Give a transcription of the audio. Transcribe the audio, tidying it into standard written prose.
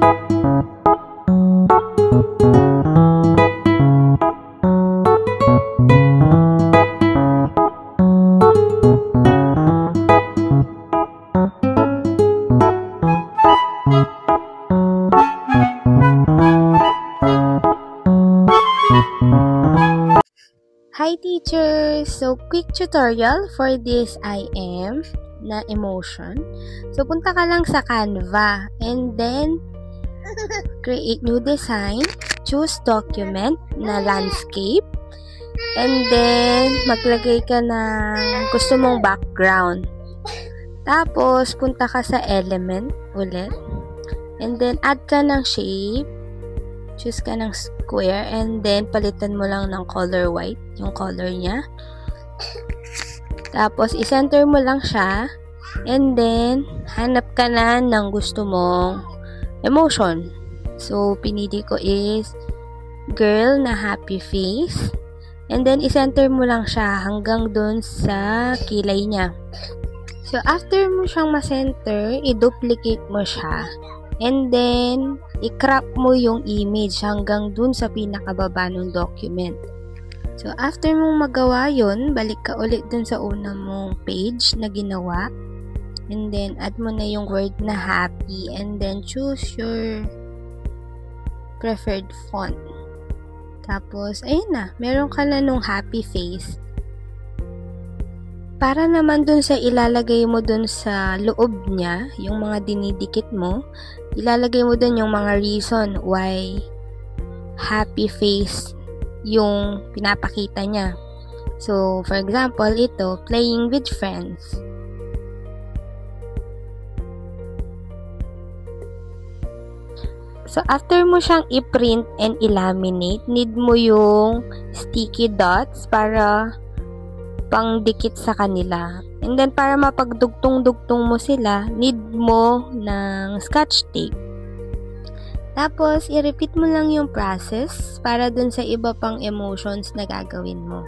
Hi teachers! So, quick tutorial for this IM na emotion. So, punta ka lang sa Canva and then create new design, choose document na landscape, and then maglagay ka ng gusto mong background. Tapos, punta ka sa element ulit and then add ka ng shape, choose ka ng square, and then palitan mo lang ng color white, yung color niya. Tapos, i-center mo lang siya, and then, hanap ka na ng gusto mong emotion. So, pinili ko is girl na happy face, and then, i-center mo lang siya hanggang dun sa kilay niya. So, after mo siyang ma-center, i-duplicate mo siya, and then, i-crop mo yung image hanggang dun sa pinakababa ng document. So, after mong magawa yun, balik ka ulit dun sa una mong page na ginawa. And then, add mo na yung word na happy. And then, choose your preferred font. Tapos, ayun na. Meron ka na nung happy face. Para naman dun sa ilalagay mo dun sa loob niya, yung mga dinidikit mo, ilalagay mo dun yung mga reason why happy face yung pinapakita niya. So, for example, ito, playing with friends. So, after mo siyang i-print and i-laminate, need mo yung sticky dots para pangdikit sa kanila. And then, para mapagdugtong-dugtong mo sila, need mo ng scotch tape. Tapos, i-repeat mo lang yung process para dun sa iba pang emotions na gagawin mo.